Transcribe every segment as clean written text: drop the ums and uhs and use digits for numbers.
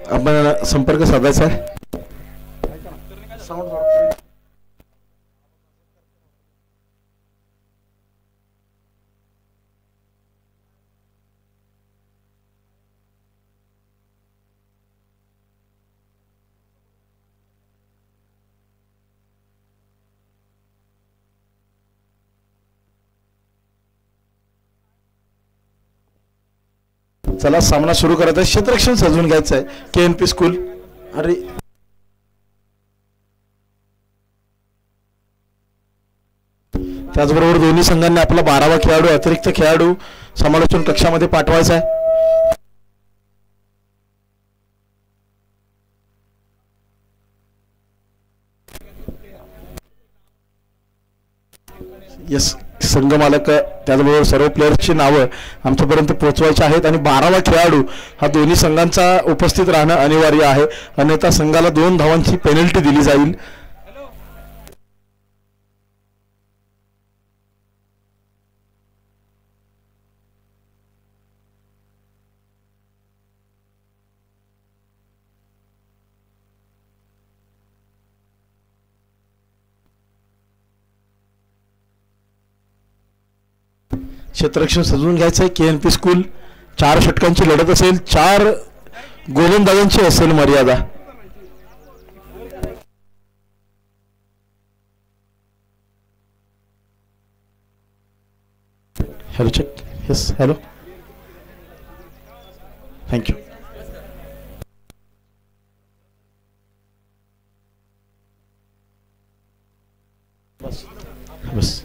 आपण संपर्क साधायचा आहे. चला सामना सुरू करायचा आहे. क्षेत्ररक्षण सजवून घ्यायचं आहे KNP स्कूल. अरे त्याचबरोबर दोन्ही संघांनी आपला 12वा खेळाडू अतिरिक्त खेळाडू समालोचन कक्षामध्ये पाठवायचा आहे. यस संघ मालक त्याचबरोबर सर्व प्लेयर्सची नावं आमच्यापर्यंत पोहोचवायची आहेत आणि 12वा खेळाडू हा दोन्ही संघांचा उपस्थित राहणं अनिवार्य आहे, अन्यथा संघाला 2 धावांची पेनल्टी दिली जाईल. क्षेत्ररक्षण सजवून घ्यायचं आहे. KNP स्कूल 4 षटकांची लढत असेल, 4 गोलंदाजांची असेल मर्यादा. Hello check. Yes hello thank you. बस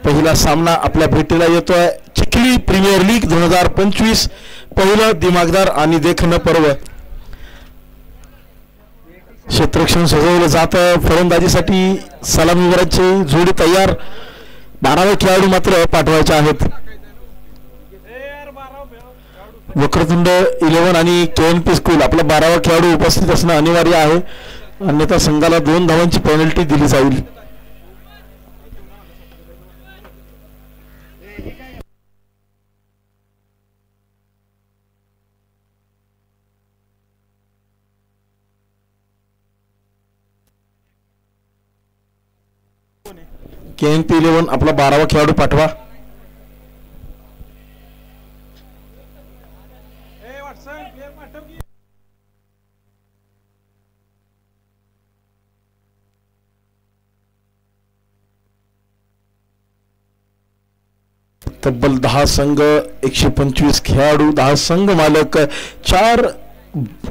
पहिला सामना आपल्या भेटीला येतोय. चिखली प्रीमियर लीग 2025 पहिलं दिमागदार आणि देखणं पर्व. क्षेत्ररक्षण सजवलं जातं. फलंदाजीसाठी सलामीवरांची जोडी तयार. 12वे खेळाडू मात्र पाठवायचे आहेत. वक्रतुंड 11 आणि KNP स्कूल आपला 12वा खेळाडू उपस्थित असणं अनिवार्य आहे, अन्यथा संघाला 2 धावांची पेनल्टी दिली जाईल. KNP 11 आपला 12वा खेळाडू पाठवा. तब्बल 10 संघ, 125 खेळाडू, 10 संघ मालक, 4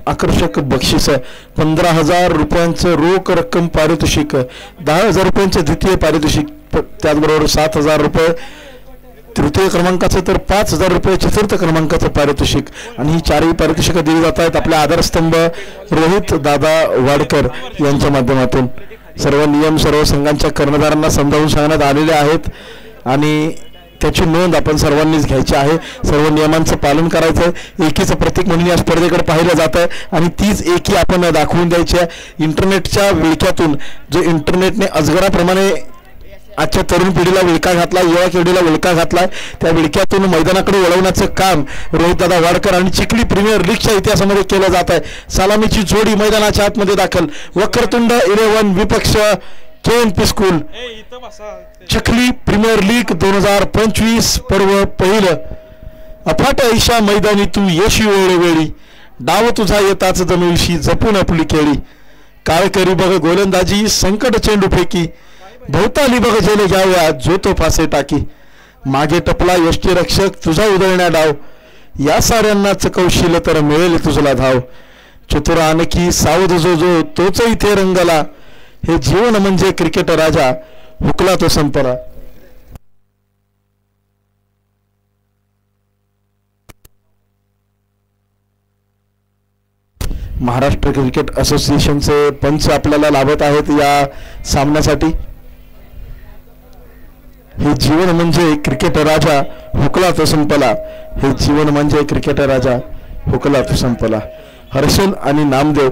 आकर्षक बक्षीस, 15,000 रुपयांचं रोख रक्कम पारितोषिक, 10,000 रुपयांचे द्वितीय पारितोषिक, त्याचबरोबर 7,000 रुपये तृतीय क्रमांकाचं, तर 5,000 रुपये चतुर्थ क्रमांकाचं पारितोषिक. आणि ही 4ही पारितोषिकं दिली जात आहेत आपल्या आधारस्तंभ रोहित दादा वाडकर यांच्या माध्यमातून. सर्व नियम सर्व संघांच्या कर्णधारांना समजावून सांगण्यात आलेले आहेत आणि त्याची नोंद आपण सर्वांनीच घ्यायची आहे. सर्व नियमांचं पालन करायचं आहे. एकीचं प्रतीक म्हणून या स्पर्धेकडे पाहिलं जात आहे आणि तीच एकी आपण दाखवून द्यायची आहे. इंटरनेटच्या विळख्यातून जो इंटरनेटने अजगराप्रमाणे आजच्या तरुण पिढीला विळखा घातला, युवा पिढीला विळखा घातलाय, त्या विळख्यातून मैदानाकडे वळवण्याचं काम रोहितदादा वाडकर आणि चिखली प्रीमियर लीगच्या इतिहासामध्ये केलं जात आहे. सलामीची जोडी मैदानाच्या आतमध्ये दाखल. वक्रतुंड 11 विपक्ष KNP school. Chikhli premier league 2025 पर्व पहिलं. अफाट ऐशा मैदानी तू येशी वेळोवेळी, डाव तुझा येताच जणूशी जपून आपली खेळी. काळकरी बघ गोलंदाजी संकट चेंडू फेकी, भोवताली बघ जेले घ्याव्या जो तो फासे टाकी. मागे टपला यष्टीरक्षक तुझा उधळण्या डाव, या साऱ्यांना चकवशील तर मिळेल तुझला धाव. चतुर आणखी सावध जो जो तोच इथे रंगला, हे जीवन म्हणजे क्रिकेट राजा हुकला तो संपला. महाराष्ट्र क्रिकेट असोसिएशनचे पंच आपल्याला लाभत आहेत या सामन्यासाठी. हे जीवन म्हणजे क्रिकेट राजा हुकला तो संपला, हे जीवन म्हणजे क्रिकेट राजा हुकला तो संपला. हर्षल आणि नामदेव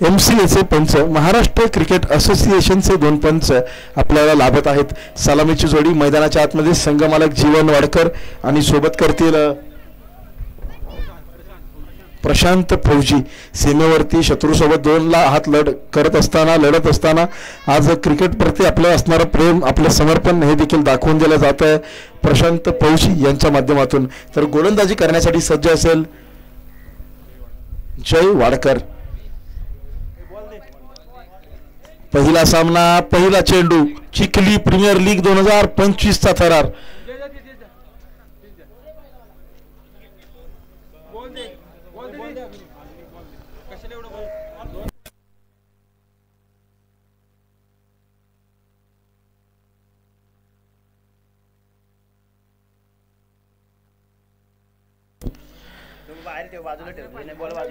MCAचे पंच, महाराष्ट्र क्रिकेट असोसिएशनचे 2 पंच आपल्याला लाभत आहेत. सलामीची जोडी मैदानाच्या आतमध्ये संघमालक जीवन वाडकर आणि सोबत करतील प्रशांत फौजी सीमेवरती शत्रूसोबत 2 हात लढत असताना आज क्रिकेट प्रती आपलं असणारं प्रेम, आपलं समर्पण हे देखील दाखवून दिलं जात आहे प्रशांत फौजी यांच्या माध्यमातून. तर गोलंदाजी करण्यासाठी सज्ज असेल जय वाडकर. पहिला सामना, पहिला चेंडू, चिखली प्रीमियर लीग 2025 चा थरार.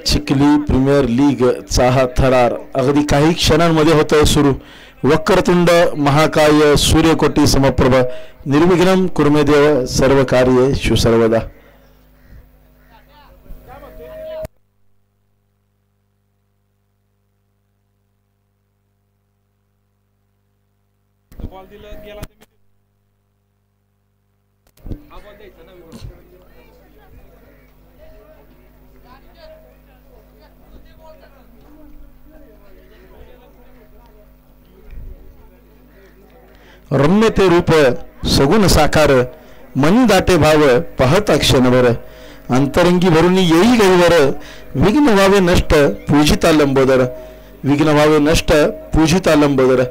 चिखली प्रीमियर लीग चा हा थरार अगदी काही क्षणांमध्ये होतोय सुरू. वक्रतुंड महाकाय सूर्यकोटी समप्रभ निर्विघ्नं कुर्मेदेव सर्व कार्ये सुसर्वदा. रम्य ते रूप सगुण साकार मन दाटे भाव पाहता क्षणभर अंतरंगी भरून येई गैवर विघ्न व्हावे नष्ट पूजिता लंबोदर विघ्न व्हावे नष्ट पूजिता लंबोदर.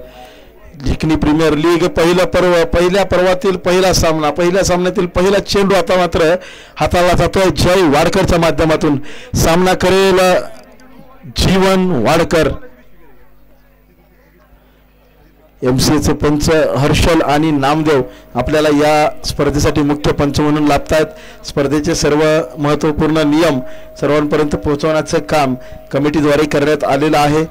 चिखली प्रीमियर लीग पहिला पर्व, पहिल्या पर्वातील पहिला सामना, पहिल्या सामन्यातील पहिला चेंडू आता मात्र हाताला जातोय जय वाडकरच्या माध्यमातून. सामना करेल जीवन वाडकर. MCAचे पंच हर्षल आणि नामदेव आपल्याला या स्पर्धेसाठी मुख्य पंच म्हणून लाभतायत. स्पर्धेचे सर्व महत्त्वपूर्ण नियम सर्वांपर्यंत पोहोचवण्याचे काम कमिटीद्वारे करण्यात आलेलं आहे.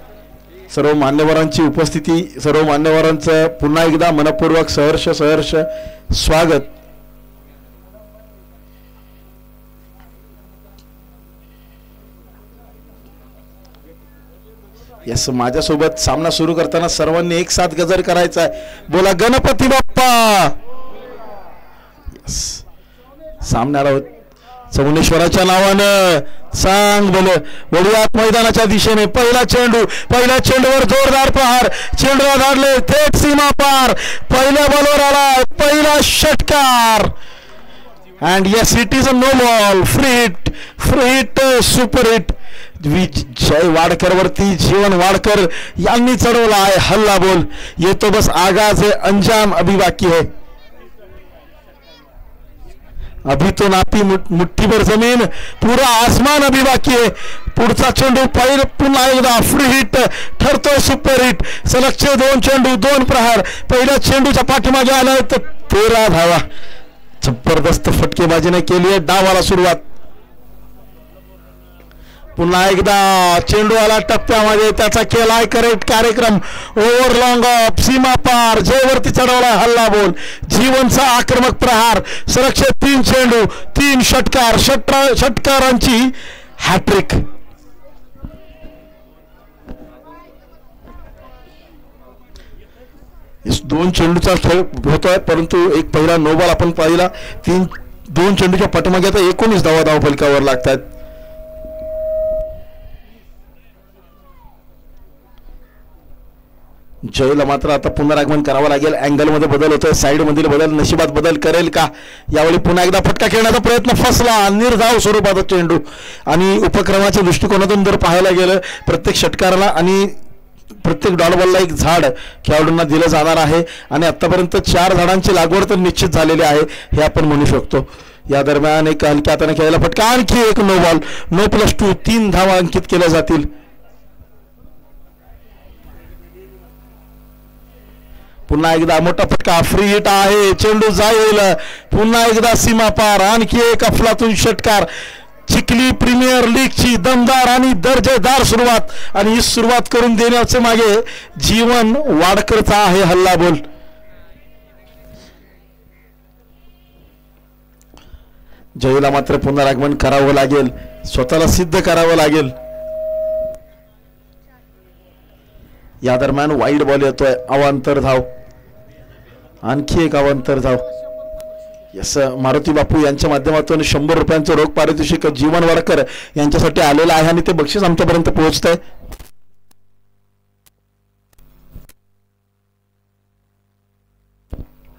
सर्व मान्यवरांची उपस्थिती, सर्व मान्यवरांचं पुन्हा एकदा मनपूर्वक सहर्ष स्वागत. यस, माझ्यासोबत सामना सुरू करताना सर्वांनी एक साथ गजर करायचा आहे. बोला गणपती बाप्पा. यस, सामन्याला चौनेश्वराच्या नावानं सांग बोल वडियात मैदानाच्या दिशेने पहिला चेंडूवर जोरदार प्रहार. चेंडूला धाडले थेट सीमा पार. पहिल्या बॉलवर आला पहिला षटकार. And yes, it is a no ball. Free hit super hit. Jay Wadkar वरती जीवन वाडकर यांनी चढवला आहे हल्ला बोल. येतो बस आगाज है, अंजाम अभी बाकी है. अभी तो नाती मुट्ठी भर जमीन, पूरा आसमान अभी बाकी है. पुढचा चेंडू पुन्हा एकदा फ्री हिट ठरतोय सुपर हिट. सलगचे 2 चेंडू 2 प्रहार. पहिल्या चेंडूच्या पाठीमागे आलाय तर 13 धावा. जबरदस्त फटकेबाजीने केली आहे डावाला सुरुवात. पुन्हा एकदा चेंडू आला टप्प्यामध्ये, त्याचा केलाय करेक्ट कार्यक्रम. ओव्हर लॉंग ऑफ सीमा पार. जयवरती चढवलाय हल्ला बोल. जीवनचा आक्रमक प्रहार. सुरक्षित 3 चेंडू 3 षटकार. षटकारांची हॅट्रिक. इस 2 चेंडूचा खेळ होतोय, परंतु एक पहिला नो बॉल आपण पाहिला. 2 चेंडूच्या पाठीमागे आता 19 धावा फलकावर लागतात. जयला मात्र आता पुनरागमन करावं लागेल. अँगलमध्ये बदल होतोय, साईडमधील बदल नशिबात बदल करेल का. यावेळी पुन्हा एकदा फटका खेळण्याचा प्रयत्न फसला. निर्धाव स्वरूपाचा चेंडू. आणि उपक्रमाच्या दृष्टिकोनातून जर पाहायला गेलं प्रत्येक षटकाराला आणि प्रत्येक डॉट बॉलला एक झाड खेळाडूंना दिलं जाणार आहे. आणि आतापर्यंत 4 झाडांची लागवड तर निश्चित झालेली आहे हे आपण म्हणू शकतो. या दरम्यान एक हलक्या हाताने खेळायला फटका. आणखी एक नो बॉल. 9+2 3 धावा अंकित केल्या जातील. पुन्हा एकदा मोठा फटका. फ्री हिट आहे. चेंडू जाईल पुन्हा एकदा सीमा पार. आणखी एक अफलातून षटकार. चिखली प्रीमियर लीगची दमदार आणि दर्जेदार सुरुवात. आणि ही सुरुवात करून देण्याचे मागे जीवन वाडकरचा आहे हल्ला बोल. जयला मात्र पुनरागमन करावं लागेल, स्वतःला सिद्ध करावं लागेल. या दरम्यान वाईड बॉल येतोय. अवांतर धाव. आणखी एक अवांतर धाव. यस, मारुती बापू यांच्या माध्यमातून 100 रुपयांचं रोख पारितोषिक जीवन वाडकर यांच्यासाठी आलेलं आहे आणि ते बक्षीस आमच्यापर्यंत पोहोचत आहे.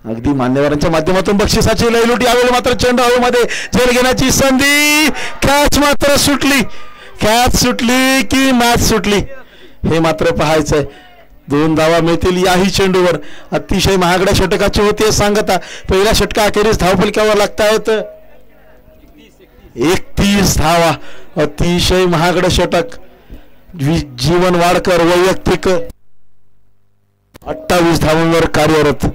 अगदी मान्यवरांच्या माध्यमातून बक्षिसाची लयलुटी. यावेळी मात्र चेंडू हवेमध्ये झेल घेण्याची संधी. कॅच मात्र सुटली. कॅच सुटली की मॅच सुटली हे मात्र पाहायचंय. 2 धावा मिळतील याही चेंडूवर. अतिशय महागड्या षटकाची होती सांगता. पहिल्या षटका अखेरीस धावफलक्यावर लागतायत 31 धावा. अतिशय महागडं षटक. जीवन वाडकर वैयक्तिक 28 धावांवर कार्यरत.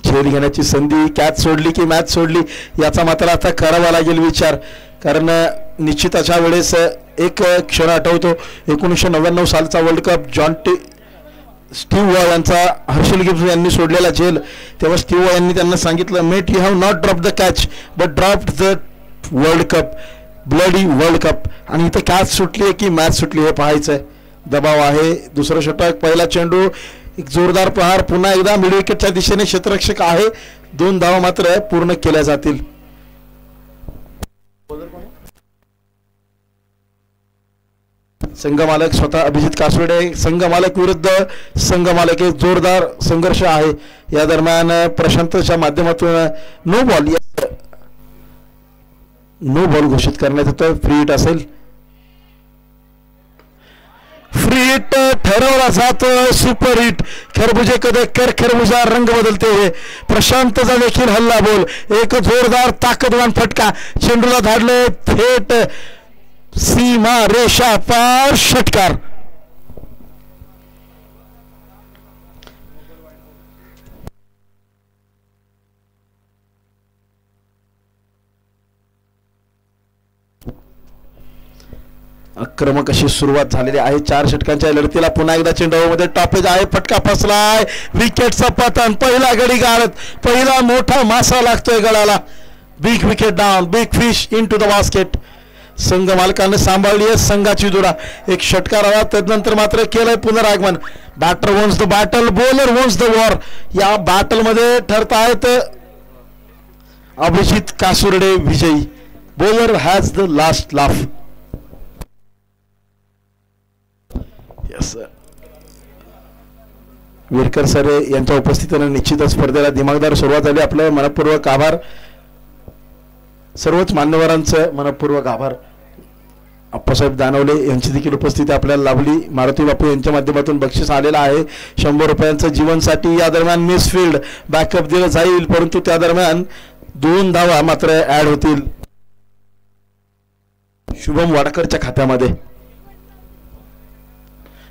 झेल घेण्याची संधी. कॅच सोडली की मॅच सोडली याचा मात्र आता करावा लागेल विचार. कारण निश्चित अशा वेळेस एक क्षण आठवतो 1999 सालचा वर्ल्ड कप स्टीव्ह वॉ यांचा हर्षल गिब्स यांनी सोडलेला झेल. तेव्हा स्टीव्ह वॉ यांनी त्यांना सांगितलं, mate you have not drop the catch but dropped the world cup, bloody world cup. आणि इथं कॅच सुटली आहे की मॅच सुटली हे पाहायचंय. दबाव आहे. दुसरं षटक. पहिला चेंडू. एक जोरदार प्रहार. पुन्हा एकदा मिड विकेटच्या दिशेने क्षेत्ररक्षक आहे. 2 धावा मात्र पूर्ण केल्या जातील. संघमालक स्वतः अभिजित कासवडे. संघमालक विरुद्ध संघमालक. एक जोरदार संघर्ष आहे. या दरम्यान प्रशांतच्या माध्यमातून नो बॉल घोषित करण्यात येतं. फ्री हिट असेल. फ्री हिट ठरवला जातोय. Super hit. खरबुजे कदे कर खरबुजा रंग बदलते हुए. प्रशांतचा देखील हल्ला बोल. एक जोरदार ताकदवान फटका. चेंडूला धाडले थेट सीमा रेषा पार. षटकार. आक्रमक अशी सुरुवात झालेली आहे 4 षटकांच्या लढतीला. पुन्हा एकदा चेंडूमध्ये टॉपेज आहे. फटका फसलाय. विकेटचा पतन. पहिला गडी गाळत. पहिला मोठा मासा लागतोय गळाला. Big wicket down. Big fish into the basket. संघ मालकाने सांभाळली आहे संघाची दुरा. एक षटकार आला. त्यानंतर मात्र केलंय पुनरागमन. Batter wins the battle, bowler wins the war. या बॅटलमध्ये ठरतायत अभिजित कासुर्डे विजयी. Bowler has the last laugh. Virkar sir यांच्या उपस्थितीने निश्चितच स्पर्धेला दिमागदार सुरुवात झाली. आपलं मनपूर्वक आभार. सर्वच मान्यवरांचं मनपूर्वक आभार. अप्पासाहेब दानवले यांची देखील उपस्थिती आपल्याला लाभली. मारुती बापू यांच्या माध्यमातून बक्षीस आलेलं आहे 100 रुपयांचं जीवनसाठी. या दरम्यान मिसफिल्ड बॅकअप दिलं जाईल परंतु त्या दरम्यान 2 धावा मात्र ऍड होतील शुभम वाडकरच्या खात्यामध्ये.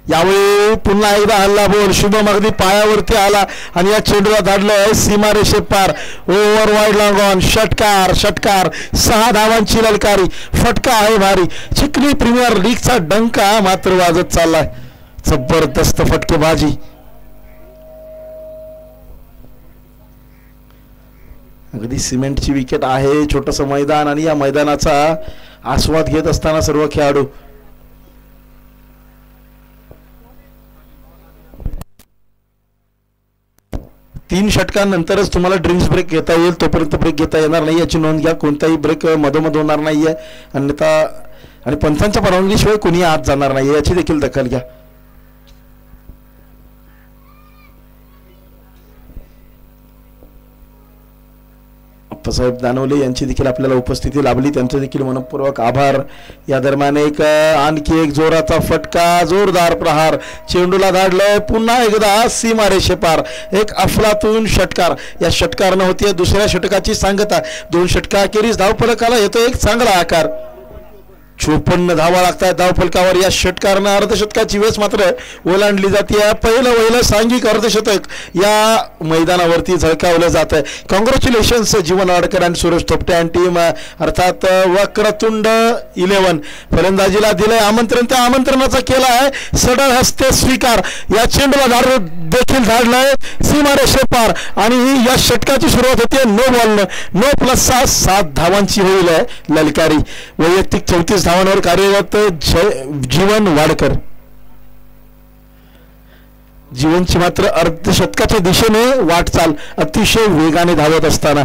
यावेळी पुन्हा एकदा हल्ला बोल. शुभम अगदी पायावरती आला आणि या चेंडूला धाडलं सीमा रेषे पार. Over wide long on. षटकार. षटकार. 6 धावांची ललकारी. फटका आहे भारी. चिखली प्रीमियर लीगचा डंका मात्र वाजत चाललाय. जबरदस्त फटकेबाजी. अगदी सिमेंटची विकेट आहे. छोटंसं मैदान आणि या मैदानाचा आस्वाद घेत असताना सर्व खेळाडू. 3 षटकांनंतरच तुम्हाला ड्रिंक्स ब्रेक घेता येईल. तोपर्यंत ब्रेक घेता येणार नाही याची नोंद घ्या. कोणताही ब्रेक मधोमध होणार नाहीये. अन्यथा आणि पंचांच्या परवानगीशिवाय कोणी आत जाणार नाही याची देखील दखल घ्या. अप्पासाहेब दानवले यांची देखील आपल्याला उपस्थिती लाभली. त्यांचे देखील मनपूर्वक आभार. या दरम्यान आणखी एक जोराचा फटका. जोरदार प्रहार. चेंडूला धाडलंय पुन्हा एकदा सीमा रेषेपार. एक अफलातून षटकार. या षटकारनं होती दुसऱ्या षटकाची सांगता. 2 षटकाखेरीज धावफलकाला येतो एक चांगला आकार. 54 धावा लागतात धावफलकावर. या षटकारनं अर्धशतकाची वेस मात्र ओलांडली जाते. पहिलं सांघिक अर्धशतक या मैदानावरती झळकावलं जात आहे. कॉंग्रॅच्युलेशन्स जीवन वाडकर आणि सुरेश थोपटे आणि टीम अर्थात वक्रतुंड 11. फलंदाजीला दिलंय आमंत्रण. त्या आमंत्रणाचा केला आहे सडळ हस्ते स्वीकार. या चेंडूला देखील धाडलंय सीमारेषे पार आणि या षटकाची सुरुवात होते नो बॉलनं. नो प्लस 7 धावांची होईल ललकारी. वैयक्तिक 34 धावांवर कार्यरत जीवन वाडकर. जीवनची मात्र अर्धशतकाच्या दिशेने वाटचाल अतिशय वेगाने धावत असताना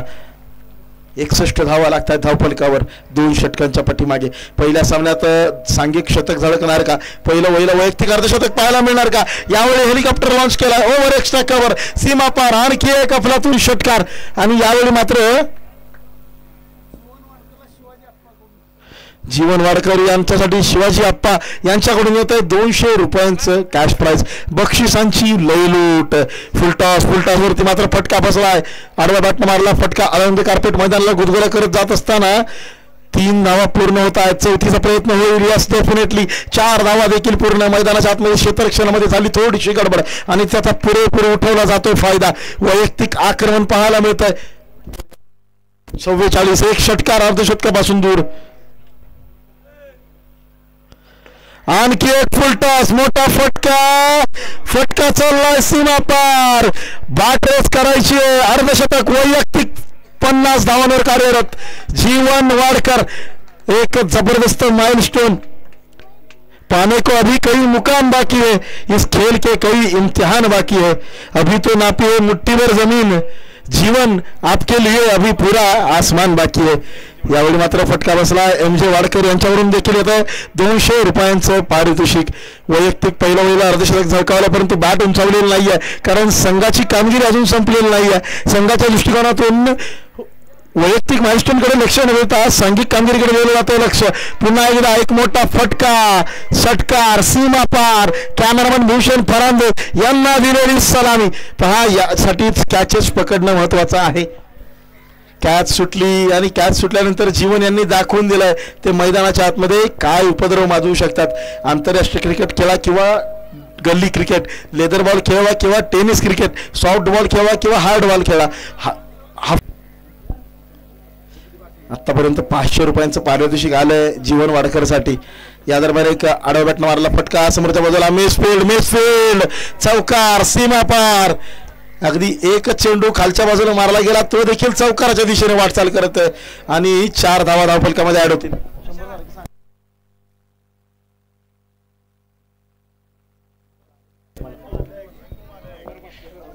61 धावा लागतात धावफलकावर 2 षटकांच्या पाठीमागे. पहिल्या सामन्यात सांघिक शतक झळकणार का, पहिलं वैयक्तिक अर्धशतक पाहायला मिळणार का. यावेळी हेलिकॉप्टर लॉन्च केला ओव्हर एक्स्ट्रा कव्हर सीमा पार आणखी एक अफलातून षटकार. आणि यावेळी मात्र जीवन वाडकर यांच्यासाठी शिवाजी आप्पा यांच्याकडून येत आहे 200 रुपयांचं कॅश प्राइज. बक्षिसांची लयलूट. फुलटॉसवरती मात्र फटका बसलाय. आडवा बॅटनं मारला फटका. आळंदी कार्पेट मैदानाला गुदगुल्या करत जात असताना 3 धावा पूर्ण होत आहेत. चौथीचा प्रयत्न होईल यस डेफिनेटली. 4 धावा देखील पूर्ण. मैदानाच्या आतमध्ये क्षेत्ररक्षणामध्ये झाली थोडीशी गडबड आणि त्याचा पुरेपूर उठवला जातोय फायदा. वैयक्तिक आक्रमण पाहायला मिळत आहे. 44 एक षटकार अर्धशतकापासून दूर. आणखी एक फुलटॉस मोठा फटका चाललाय सीमा पार. बाटरेस करायची अर्धशतक वैयक्तिक 50 धावांवर कार्यरत जीवन वाडकर. एक जबरदस्त माइलस्टोन. पाने को अभी कई मुकाम बाकी है, इस खेल के कई इम्तिहान बाकी है. अभी तो नापी है मुट्ठी भर जमीन, जीवन आपके लिए अभी पूरा आसमान बाकी है. यावेळी मात्र फटका बसला. MJ वाडकर यांच्यावरून देखील येत आहे 200 रुपयांचं पारितोषिक. वैयक्तिक पहिलं अर्धशतक झळकावलं परंतु बॅट उंचावलेली नाहीये कारण संघाची कामगिरी अजून संपलेली नाहीये. संघाच्या दृष्टिकोनातून वैयक्तिक माइलस्टोनकडे लक्ष न देता सांघिक कामगिरीकडे दिलं जातं लक्ष. पुन्हा एकदा एक मोठा फटका षटकार सीमा पार. कॅमेरामन भूषण फरांदे यांना दिलेली सलामी. पहा यासाठी कॅचेस पकडणं महत्वाचं आहे. कॅच सुटली आणि कॅच सुटल्यानंतर जीवन यांनी दाखवून दिलंय ते मैदानाच्या आतमध्ये काय उपद्रव माजवू शकतात. आंतरराष्ट्रीय क्रिकेट खेळा किंवा गल्ली क्रिकेट, लेदर बॉल खेळवा किंवा टेनिस क्रिकेट, सॉफ्ट बॉल खेळवा किंवा हार्ड बॉल खेळा. आतापर्यंत 500 रुपयांचं पारितोषिक आलंय जीवन वाडकरसाठी. या दरम्यान एक आडव्या बॅटनं मारला फटका समोरच्या बाजूला मिसफील्ड चौकार सीमा पार. अगदी एकच चेंडू खालच्या बाजूला मारला गेला तो देखील चौकाराच्या दिशेने वाटचाल करत आहे आणि 4 धावा धावफलकामध्ये ऍड होतील.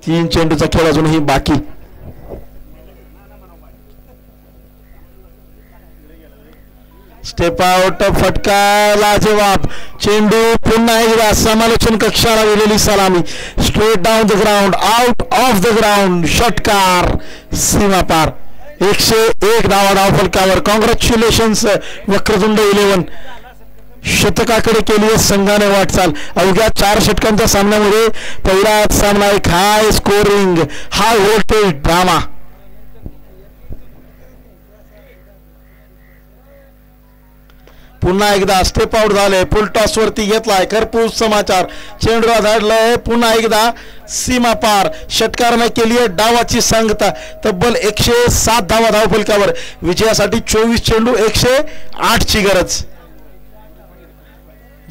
3 चेंडूचा खेळ अजूनही बाकी. स्टेप आउट फटका लाजवाब. चेंडू पुन्हा एकदा समालोचन कक्षाला दिलेली सलामी. Straight down the ground out of the ground षटकार सीमा पार. 101 धावा धावफलकावर. कॉंग्रॅच्युलेशन्स वक्रतुंड 11. शतकाकडे केली संघाने वाटचाल. अवघ्या 4 षटकांच्या सामन्यामध्ये पहिला सामना एक हाय स्कोरिंग हाय व्होल्टेज ड्रामा. पुन्हा एकदा स्टेप आउट झाले. फुल टॉस वरती घेतलाय खरपूस समाचार. चेंडूला धाडलंय पुन्हा एकदा सीमा पार. षटकारने केली आहे डावाची सांगता. तब्बल 107 धावा धावफलकावर. विजयासाठी 24 चेंडू 108 ची गरज.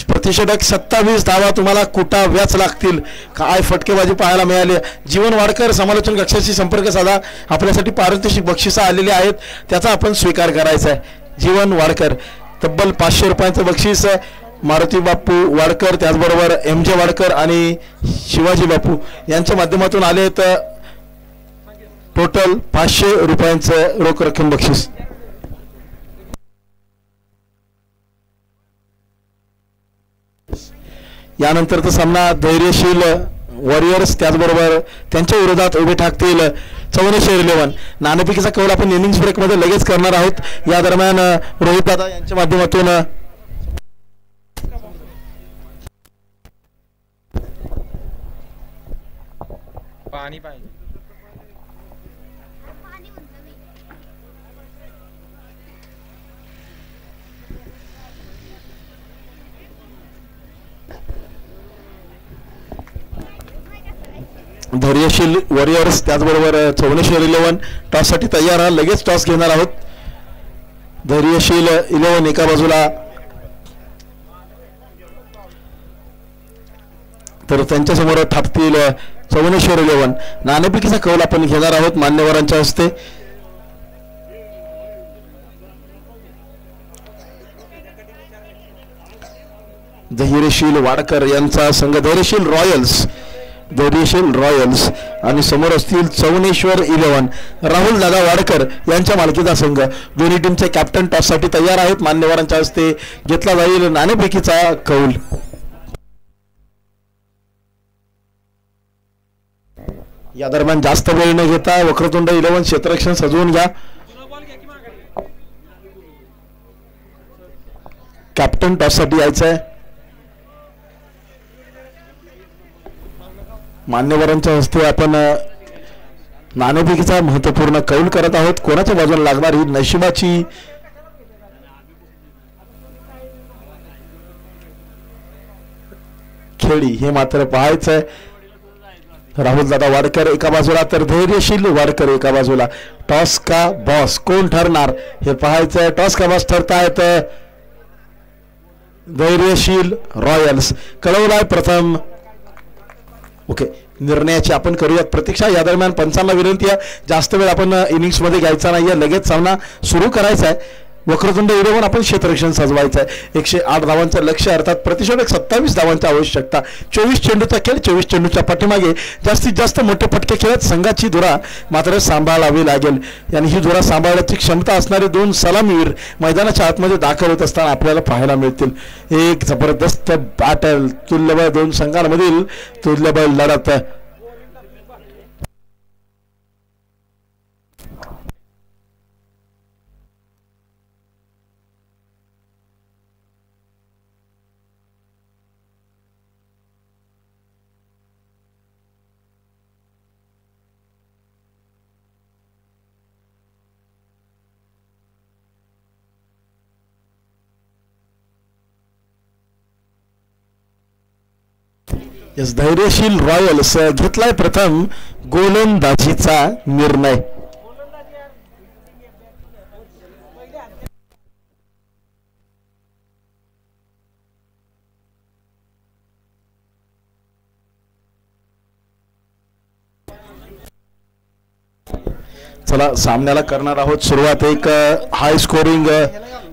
प्रतिषेधक 27 धावा तुम्हाला कुटाव्याच लागतील. काय फटकेबाजी पाहायला मिळाली. जीवन वाडकर समालोचन कक्षाशी संपर्क साधा. आपल्यासाठी पारितोषिक बक्षिसं आलेली आहेत त्याचा आपण स्वीकार करायचा आहे. जीवन वाडकर तब्बल 500 रुपयांचं बक्षीस. मारुती बापू वाडकर त्याचबरोबर MJ वाडकर आणि शिवाजी बापू यांच्या माध्यमातून आले तर टोटल 500 रुपयांचं रोख रक्कम बक्षीस. यानंतरचा सामना धैर्यशील वॉरियर्स त्याचबरोबर त्यांच्या विरोधात उभे ठाकतील चौनेश्वर 11. नाणेफेकीचा कौल आपण इनिंग्स ब्रेक मध्ये लगेच करणार आहोत. या दरम्यान रोहित दादा यांच्या माध्यमातून पाणी पाहिजे. धैर्यशील वॉरियर्स त्याचबरोबर चौनेश्वर 11 टॉससाठी तयार. लगेच टॉस घेणार आहोत. धैर्यशील 11 एका बाजूला तर त्यांच्यासमोर थापतील चौनेश्वर 11. नाणेफेकीचा कौल आपण घेणार आहोत मान्यवरांच्या हस्ते. धैर्यशील वाडकर यांचा संघ धैर्यशील रॉयल्स धैर्यशील रॉयल्स आणि समोर असतील चौनेश्वर 11 राहुल दादा वाडकर यांच्या मालकीचा संघ. दोन्ही टीमचे कॅप्टन टॉससाठी तयार आहेत. मान्यवरांच्या हस्ते घेतला जाईल नाणेफेकीचा कौल. या दरम्यान जास्त वेळ न घेता वक्रतुंड 11 क्षेत्ररक्षण सजवून घ्या. कॅप्टन टॉससाठी यायचं आहे. मान्यवरांच्या हस्ते आपण नाणेफेकीचा महत्वपूर्ण कौल करत आहोत. कोणाच्या बाजूला लागणार ही नशिबाची खेळी हे मात्र पाहायचं आहे. राहुल दादा वाडकर एका बाजूला तर धैर्यशील वाडकर एका बाजूला. टॉस का बॉस कोण ठरणार हे पाहायचं आहे. टॉस का बॉस ठरतायत धैर्यशील रॉयल्स. कळवलाय प्रथम. ओके, निर्णयाची आपण करूयात प्रतीक्षा. या दरम्यान पंचांना विनंती आहे जास्त वेळ आपण इनिंग्स मध्ये घ्यायचा नाहीये. लगेच सामना सुरू करायचा आहे. वक्रतुंड 11 आपण क्षेत्ररक्षण सजवायचं आहे. 108 धावांचं लक्ष्य अर्थात प्रतिषेधक 27 धावांची आवश्यकता. 24 चेंडूचा खेळ. 24 चेंडूच्या पाठीमागे जास्तीत जास्त मोठे फटके खेळत संघाची धुरा मात्र सांभाळावी लागेल. आणि ही धुरा सांभाळण्याची क्षमता असणारे 2 सलामीवीर मैदानाच्या आतमध्ये दाखल होत असताना आपल्याला पाहायला मिळतील. एक जबरदस्त बॅटल. तुल्यबळ 2 संघांमधील तुल्यबळ लढत. धैर्यशील रॉयल्स घेतलाय प्रथम गोलंदाजीचा निर्णय. चला सामन्याला करणार आहोत सुरुवात. एक high scoring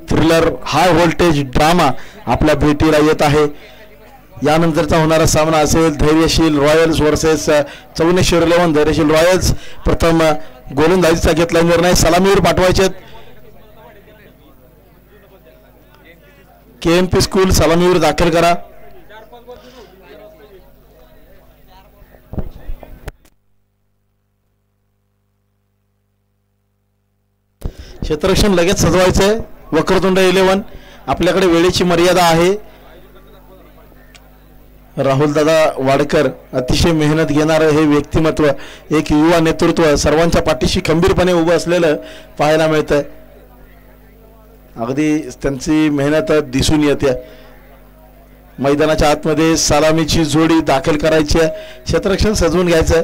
thriller high voltage drama आपल्या भेटीला येत आहे. यानंतरचा होणारा सामना असेल Dhairyasheel Royals versus Chauneshwar 11. Dhairyasheel Royals प्रथम गोलंदाजीचा घेतला निर्णय. सलामीवर पाठवायचे. KMP स्कूल सलामीवर दाखल करा. क्षेत्ररक्षण लगेच सजवायचंय. वक्रतुंड 11 आपल्याकडे वेळेची मर्यादा आहे. राहुल दादा वाडकर अतिशय मेहनत घेणारं हे व्यक्तिमत्व, एक युवा नेतृत्व सर्वांच्या पाठीशी खंबीरपणे उभं असलेलं पाहायला मिळतंय. अगदी त्यांची मेहनत दिसून येते. मैदानाच्या आतमध्ये सलामीची जोडी दाखल करायची आहे. क्षेत्ररक्षण सजवून घ्यायचं.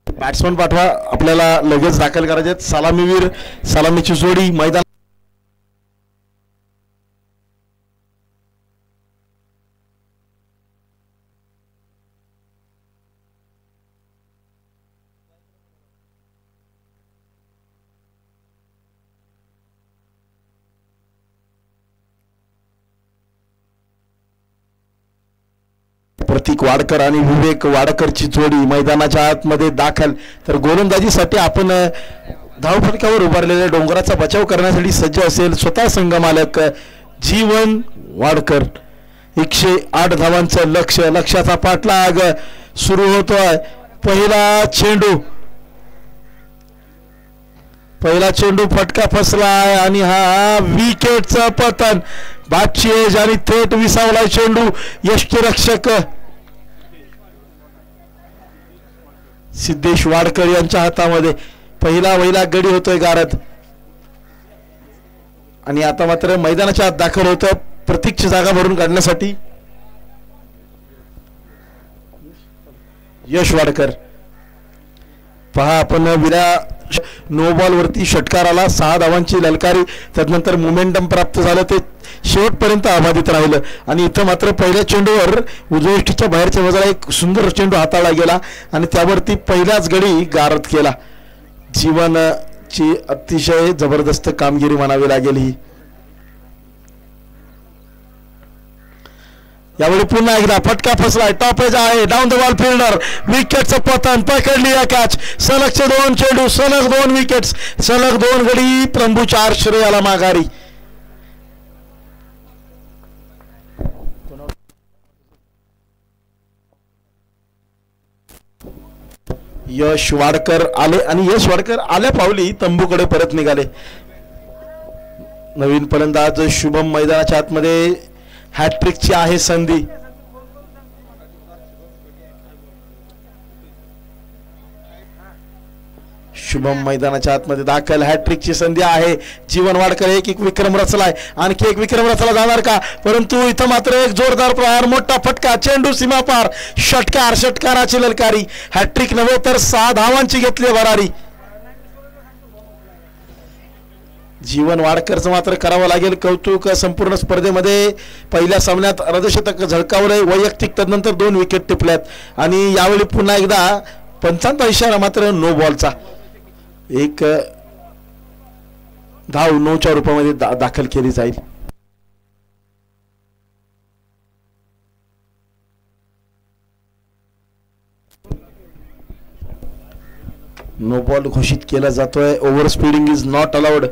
बॅट्समन पाठवा. आपल्याला लगेच दाखल करायचे. सलामीवीर सलामीची जोडी मैदान प्रतीक वाडकर आणि विवेक वाडकरची जोडी मैदानाच्या आतमध्ये दाखल. तर गोलंदाजीसाठी आपण धावफलकावर उभारलेल्या डोंगराचा बचाव करण्यासाठी सज्ज असेल स्वतः संघ मालक जीवन वाडकर. 108 धावांचं लक्ष्य. लक्ष्याचा पाठलाग सुरू होतोय. पहिला चेंडू फटका फसलाय आणि हा विकेटचं पतन. बादची एज आणि थेट विसावलाय चेंडू. यष्टीरक्षक सिद्धेश वाडकर यांच्या हातामध्ये पहिला गडी होतोय गारद. आणि आता मात्र मैदानाच्या आत दाखल होतोय प्रतीकची जागा भरून काढण्यासाठी यश वाडकर. पहा आपण नो बॉल वरती षटकार आला. 6 धावांची ललकारी. त्यानंतर मोमेंटम प्राप्त झालं. ते शेवटपर्यंत अबाधित राहिलं. आणि इथं मात्र पहिल्या चेंडूवर उजव्या बाहेरच्या बाजूला एक सुंदर चेंडू हाताळला गेला आणि त्यावरती पहिलाच गडी गारद केला. जीवनची अतिशय जबरदस्त कामगिरी म्हणावी लागेल ही. यावेळी पुन्हा एकदा फटका फसलाय. टॉपेज आहे डाऊन द बॉल फिल्डर. विकेटचं पतन पकडली या कॅच. सलगचे 2 चेंडू सलग 2 विकेट्स सलग 2 गडी. प्रभूच्या आश्रयाला माघारी. यश वाडकर आले आणि यश वाडकर आल्या पावली तंबूकडे परत निघाले. नवीन फलंदाज शुभम मैदानाच्या आतमध्ये. हॅट्रिकची आहे संधी. शुभम मैदानाच्या आतमध्ये दाखल. हॅट्रिकची संधी आहे. जीवन वाडकर एक विक्रम रचलाय. आणखी एक विक्रम रचला जाणार का? परंतु इथं मात्र एक जोरदार प्रहार. मोठा फटका. चेंडू सीमापार. षटकाराची ललकारी. हॅट्रिक नव्हे तर 6 धावांची घेतली भरारी. जीवन वाडकरचं मात्र करावं लागेल कौतुक. संपूर्ण स्पर्धेमध्ये पहिल्या सामन्यात अर्धशतक झळकावलंय वैयक्तिक. तदनंतर 2 विकेट टिपल्यात आणि यावेळी पुन्हा एकदा पंचांचा इशारा मात्र नो बॉलचा. एक धाव 9च्या रूपामध्ये दाखल केली जाईल. नो बॉल घोषित केला जातोय. Over speeding is not allowed.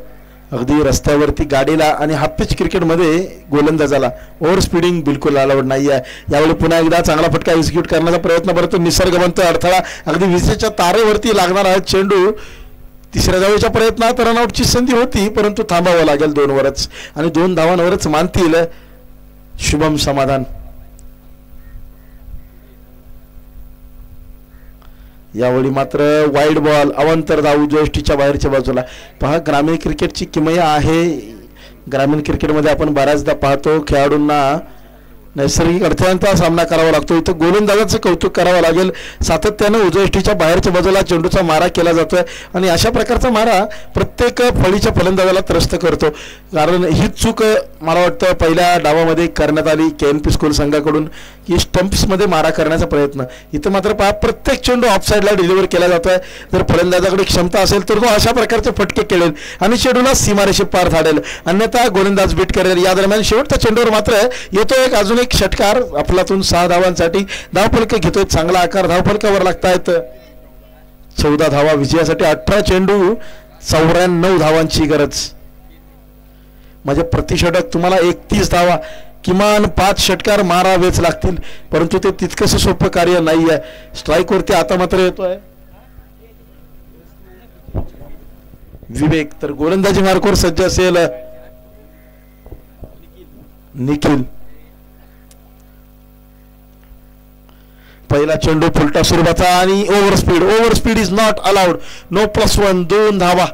अगदी रस्त्यावरती गाडीला आणि हाफ पिच क्रिकेटमध्ये गोलंदाजाला ओव्हर स्पीडिंग बिलकुल अलाउड नाही आहे. यावेळी पुन्हा एकदा चांगला फटका एक्झिक्यूट करण्याचा प्रयत्न करतो. निसर्गवंत अडथळा. अगदी विजेच्या तारेवरती लागणार आहे चेंडू. तिसऱ्या धावेच्या प्रयत्नात रनआउटची संधी होती परंतु थांबावं लागेल 2 वरच आणि 2 धावांवरच मानतील शुभम समाधान. यावेळी मात्र वाईड बॉल. अवंतर धाव ज्येष्ठीच्या बाहेरच्या बाजूला. पहा ग्रामीण क्रिकेटची किमया आहे. ग्रामीण क्रिकेटमध्ये आपण बऱ्याचदा पाहतो खेळाडूंना नैसर्गिक अडथळ्यांचा सामना करावा लागतो. इथं गोलंदाजाचं कौतुक करावं लागेल. सातत्यानं उजवष्टीच्या बाहेरच्या बाजूला चेंडूचा मारा केला जातोय आणि अशा प्रकारचा मारा प्रत्येक फळीच्या फलंदाजाला त्रस्त करतो. कारण ही चूक मला वाटतं पहिल्या डावामध्ये करण्यात आली KNP स्कूल संघाकडून की स्टंप्समध्ये मारा करण्याचा प्रयत्न. इथं मात्र पहा प्रत्येक चेंडू ऑफसाईडला डिलिव्हर केला जातोय. जर फलंदाजाकडे क्षमता असेल तर तो अशा प्रकारचे फटके खेळेल आणि चेंडूला सीमारेषे पार धाडेल. अन्यथा गोलंदाज बीट करेल. या दरम्यान शेवटच्या चेंडूवर मात्र येतो एक अजून एक षटकार. आपल्यातून 6 धावांसाठी धावफलक घेतोय. चांगला आकार धावफलकावर लागतायत. 14 धावा विजयासाठी. 18 चेंडू 94 धावांची गरज. म्हणजे प्रतिषटक तुम्हाला 31 धावा किमान 5 षटकार मारावेच लागतील परंतु ते तितकंसं सोपं कार्य नाही आहे. स्ट्राईक वरती आता मात्र येतोय विवेक. तर गोलंदाजी मार्कवर सज्ज असेल निखिल. पहिला चेंडू फुलटा स्वरूपाचा आणि over speed is not allowed. No +1. 2 धावा.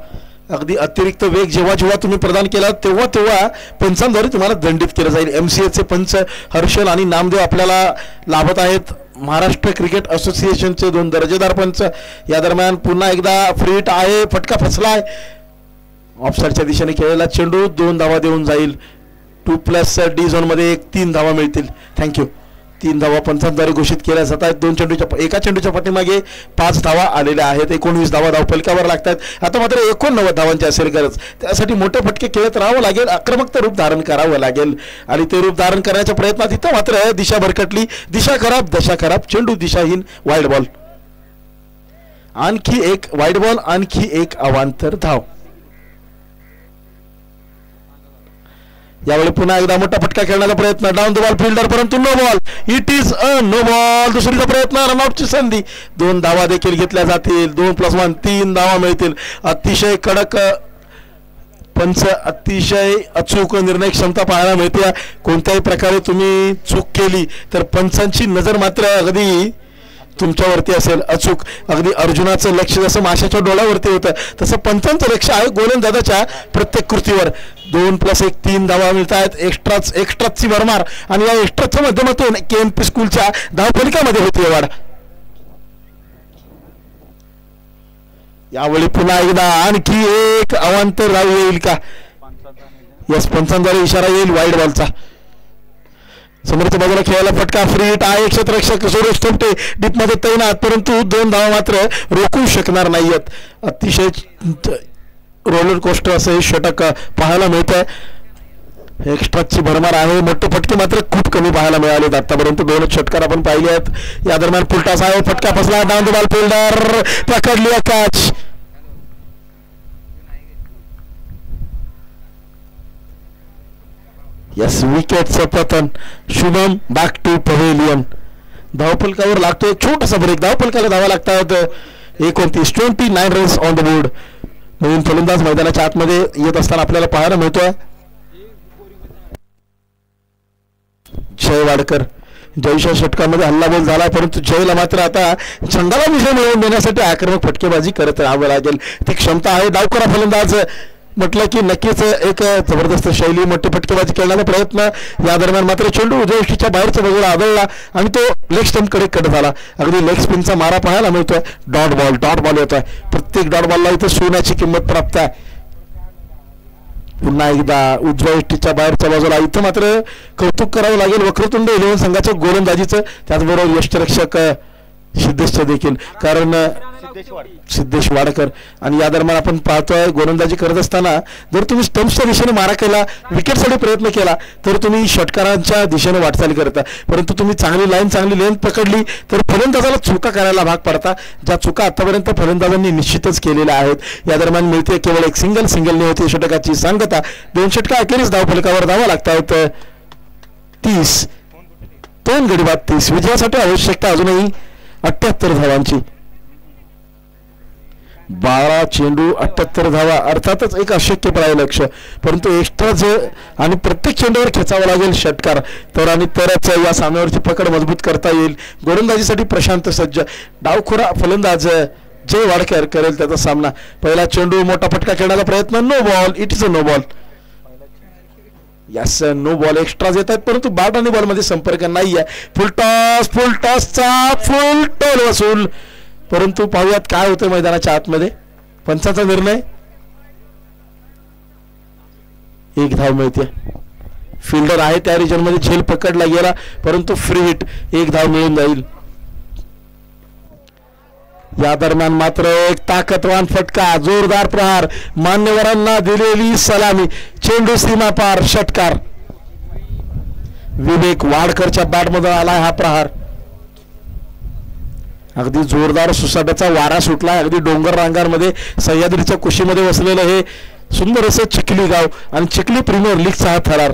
अगदी अतिरिक्त वेग जेव्हा जेव्हा तुम्ही प्रदान केला तेव्हा पंचांद्वारे तुम्हाला दंडित केलं जाईल. MCAचे पंच हर्षल आणि नामदेव आपल्याला लाभत आहेत. महाराष्ट्र क्रिकेट असोसिएशनचे 2 दर्जेदार पंच. या दरम्यान पुन्हा एकदा फ्री हिट आहे. फटका फसलाय. ऑफसाईडच्या दिशेने खेळलेला चेंडू 2 धावा देऊन जाईल. 2+D झोनमध्ये 3 धावा मिळतील. थँक्यू. 3 धावा पंचांद्वारे घोषित केल्या जात आहेत. एका चेंडूच्या पाठीमागे 5 धावा आलेल्या आहेत. 19 धावा धावफलकावर लागतात. आता मात्र 89 धावांची असेल गरज. त्यासाठी मोठे फटके खेळत राहावं लागेल. आक्रमकता रूप धारण करावं लागेल आणि ते रूप धारण करण्याच्या प्रयत्नात इथं मात्र दिशा भरकटली. दिशा खराब दशा खराब. चेंडू दिशाहीन. Wide ball. आणखी एक वाईड बॉल. आणखी एक अवांतर धाव. यावेळी पुन्हा एकदा मोठा फटका खेळण्याचा प्रयत्न. डाऊन द बॉल फिल्डर परंतु no ball. It is no ball. दुसरीचा प्रयत्न. रनआउटची संधी. 2 धावा देखील घेतल्या जातील. 2+1 3 धावा मिळतील. अतिशय कडक पंच. अतिशय अचूक निर्णय क्षमता पाहायला मिळते. कोणत्याही प्रकारे तुम्ही चूक केली तर पंचांची नजर मात्र अगदी तुमच्यावरती असेल. अचूक. अगदी अर्जुनाचं लक्ष जसं माशाच्या डोळ्यावरती होतं तसं पंचांचं लक्ष आहे गोलंदाजाच्या प्रत्येक कृतीवर. 2+1 3 धावा मिळत आहेत. एक्स्ट्राची भरमार आणि या एक्स्ट्राच्या माध्यमातून KNP स्कूलच्या धावफलकामध्ये होती वाढ. यावेळी पुन्हा एकदा आणखी एक अवांतर धाव येईल का? यस. पंचांद्वारे इशारा येईल वाईड बॉलचा. समोरच्या बाजूला खेळायला फटका. फ्री हिट आहे. क्षेत्ररक्षक सुरेश थोपटे डीपमध्ये तैनात परंतु 2 धावा मात्र रोखू शकणार नाहीयेत. अतिशय रोलर कोस्टर असं हे षटक पाहायला मिळतंय. एक्स्ट्राची भरमार आहे. मोठे फटके मात्र खूप कमी पाहायला मिळालेत आतापर्यंत. 2 षटकार आपण पाहिले आहेत. या दरम्यान फुलटॉस आहे. फटका फसला. डाऊन द बॉल फिल्डर पकडली कॅच. यस विकेटचं पतन. Shubham back to pavilion. धावफलकावर लागतोय छोटासा ब्रेक. धावफलकाला धावा लागतात 29. 29 रन्स ऑन द बोर्ड. नवीन फलंदाज मैदानाच्या आतमध्ये येत असताना आपल्याला पाहायला मिळतोय जय वाडकर. जयच्या षटकामध्ये हल्लाबोल झाला, परंतु जयला मात्र आता झंडाला विजय मिळवून देण्यासाठी आक्रमक फटकेबाजी करत राहावं लागेल. ती क्षमता आहे. डावकरा फलंदाज म्हटलं की नक्कीच एक जबरदस्त शैली, मोठी फटकेबाजी करण्याचा प्रयत्न. या दरम्यान मात्र चेंडू उजव्या बाहेरच्या बाजूला आदळला आणि तो लेग स्टंपकडे कट झाला. अगदी लेग स्पिनचा मारा पाहायला मिळतोय. डॉट बॉल येतोय. प्रत्येक डॉट बॉलला इथं सोन्याची किंमत प्राप्त आहे. पुन्हा एकदा उजव्या बाहेरच्या बाजूला. इथं मात्र कौतुक करावं लागेल वक्रतुंड 11 संघाचं गोलंदाजीचं, त्याचबरोबर यष्टिरक्षक सिद्धेशचं देखील, कारण सिद्धेश वाडकर. आणि या दरम्यान आपण पाहतोय गोलंदाजी करत असताना जर तुम्ही स्टंप्सच्या दिशेने मारा केला, विकेटसाठी प्रयत्न केला, तर तुम्ही षटकारांच्या दिशेने वाटचाल करता. परंतु तुम्ही चांगली लेंथ पकडली तर फलंदाजाला चुका करायला भाग पडता, ज्या चुका आतापर्यंत फलंदाजांनी निश्चितच केलेल्या आहेत. या दरम्यान मिळते केवळ एक सिंगलने होती षटकाची सांगता. 2 षटका अखेरीस धावफलकावर धावा लागतात 30. 2 गडी बाद 30. विजयासाठी आवश्यकता अजूनही 78 धावांची. 12 चेंडू 78 धावा, अर्थातच एक अशक्यप्राय लक्ष्य, परंतु एक्स्ट्राच आणि प्रत्येक चेंडूवर खेचावा लागेल षटकार, तर आणि तरच या सामन्यावरची पकड मजबूत करता येईल. गोलंदाजीसाठी प्रशांत सज्ज. डावखोरा फलंदाज जय वाडकर करेल त्याचा सामना. पहिला चेंडू मोठा फटका खेळण्याचा प्रयत्न. No ball. It is a no ball. Yes no ball. Extras येत आहेत, परंतु बॅट आणि बॉलमध्ये संपर्क नाही आहे. फुलटॉसचा फुल टोल वसूल, परंतु पाहूयात काय होतं मैदानाच्या आतमध्ये. पंचाचा निर्णय. 1 धाव मिळते. फिल्डर आहे त्या रिजन मध्ये, झेल पकडला गेला, परंतु फ्री हिट. 1 धाव मिळून जाईल. या दरम्यान मात्र एक ताकदवान फटका, जोरदार प्रहार, मान्यवरांना दिलेली सलामी. चेंडू सीमा पार. षटकार. विवेक वाडकरच्या बॅटमधून आला हा प्रहार. अगदी जोरदार सुसाट्याचा वारा सुटला. अगदी डोंगर रांगांमध्ये सह्याद्रीच्या कुशीमध्ये वसलेलं हे सुंदर असं चिखली गाव आणि चिखली प्रीमियर लीगचा हा थरार.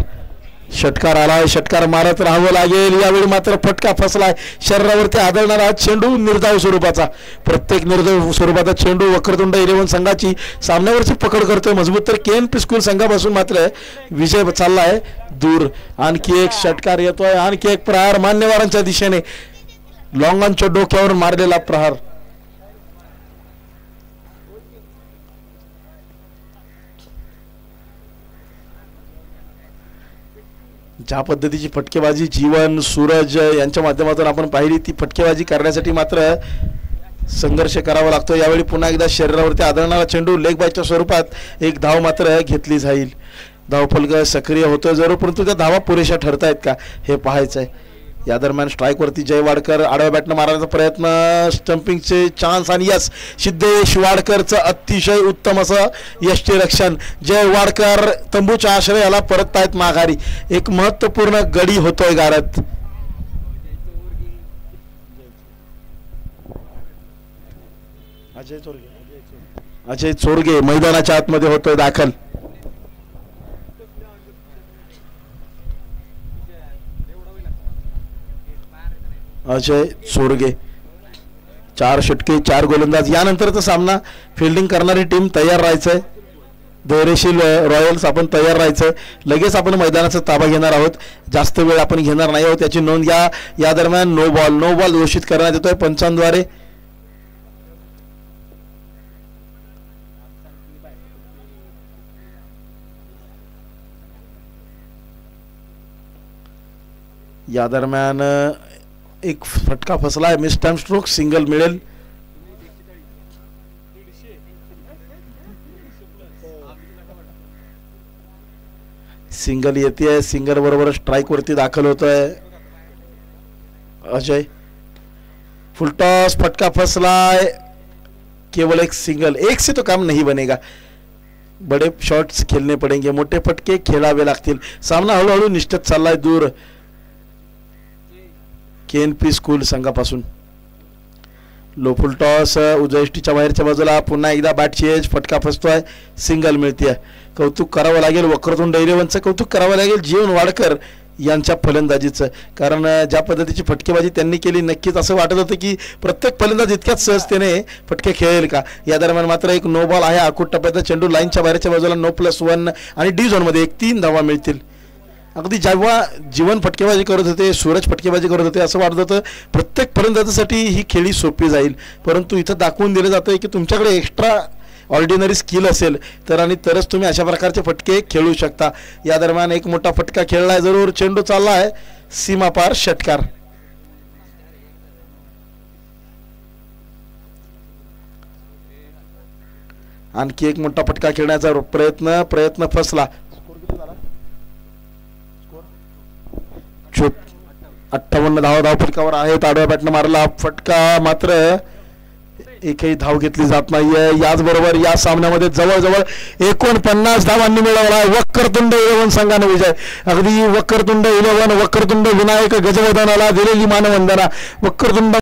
षटकार आलाय. षटकार मारत राहावं लागेल. यावेळी मात्र फटका फसलाय. शरीरावरती आदळणारा चेंडू निर्धाव स्वरूपाचा. प्रत्येक निर्धाव स्वरूपाचा चेंडू वक्रतुंड 11 संघाची सामन्यावरची पकड करतोय मजबूत. तर KNP स्कूल संघापासून मात्र विजय चाललाय दूर. आणखी एक षटकार येतोय. आणखी एक प्रहार मान्यवरांच्या दिशेने. लॉंगांच्या डोक्यावर मारलेला प्रहार. ज्या पद्धतीची फटकेबाजी जीवन सूरज यांच्या माध्यमातून आपण पाहिली, ती फटकेबाजी करण्यासाठी मात्र संघर्ष करावा लागतो. यावेळी पुन्हा एकदा शरीरावरती आदळणारा चेंडू लेग बायच्या स्वरूपात 1 धाव मात्र घेतली जाईल. धावफलक सक्रिय होतोय जरूर, परंतु त्या धावा पुरेशा ठरतायत का हे पाहायचं आहे. या दरम्यान स्ट्राईकवरती जय वाडकर आडव्या बॅटनं मारण्याचा प्रयत्न. स्टंपिंगचे चान्स आणि यस सिद्धेश वाडकरचं अतिशय उत्तम असं यष्टिरक्षण. जय वाडकर तंबूच्या आश्रयाला परततायत माघारी. एक महत्वपूर्ण गडी होतोय गारत. अजय चोरगे मैदानाच्या आतमध्ये होतोय दाखल. अजय चोरगे. 4 षटके 4 गोलंदाज. यानंतरचा सामना फिल्डिंग करणारी टीम तयार राहायचंय. धैर्यशील रॉयल्स आपण तयार राहायचंय. लगेच आपण मैदानाचा ताबा घेणार आहोत. जास्त वेळ आपण घेणार नाही आहोत याची नोंद घ्या. या दरम्यान नो बॉल घोषित करण्यात येतोय पंचांद्वारे. या दरम्यान एक फटका फसला आहे. Miss time stroke. सिंगल मिळेल. सिंगल येते. सिंगल बरोबर स्ट्राइक वरती दाखल होतोय अजय. फुलटॉस. फटका फसलाय. केवल एक सिंगल. एक से तो काम नहीं बनेगा. बड़े शॉट्स खेलने पडेंगे, मोठे फटके खेळावे लागतील. सामना हळूहळू निष्ठत चाललाय दूर KNP स्कूल संघापासून. लो फुल टॉस उजयष्टीच्या बाहेरच्या बाजूला, पुन्हा एकदा बॅट चेंज, फटका फसतोय, सिंगल मिळते. कौतुक करावं लागेल वक्रतुंड इलेव्हनचं, कौतुक करावं लागेल जीवन वाडकर यांच्या फलंदाजीचं. कारण ज्या पद्धतीची फटकेबाजी त्यांनी केली, नक्कीच असं वाटत होतं की प्रत्येक फलंदाज इतक्याच सहजतेने फटके खेळेल का. या दरम्यान मात्र एक नो बॉल आहे. आखूट टप्प्याचा चेंडू लाईनच्या बाहेरच्या बाजूला, 9+1 आणि डी झोनमध्ये 1-3 धावा मिळतील. अगदी जेव्हा जीवन फटकेबाजी करत होते, सूरज फटकेबाजी करत होते, असं वाटत होतं प्रत्येक फलंदाजासाठी ही खेळी सोपी जाईल. परंतु इथं दाखवून दिलं जातं की तुमच्याकडे एक्स्ट्रा ऑर्डिनरी स्किल असेल तर आणि तरच तुम्ही अशा प्रकारचे फटके खेळू शकता. या दरम्यान एक मोठा फटका खेळलाय जरूर, चेंडू चालला आहे सीमापार, षटकार. आणखी एक मोठा फटका खेळण्याचा प्रयत्न फसला. 58 धाव फटकावर आहेत. आडव्या बॅटनं मारला फटका, मात्र एकही धाव घेतली जात नाहीये. याचबरोबर या सामन्यामध्ये जवळजवळ 49 धावांनी मिळवला वक्रतुंड इलेव्हन संघाने विजय. अगदी वक्रतुंड इलेव्हन, वक्रतुंड विनायक गजवर्धनाला दिलेली मानवंदना. वक्रतुंड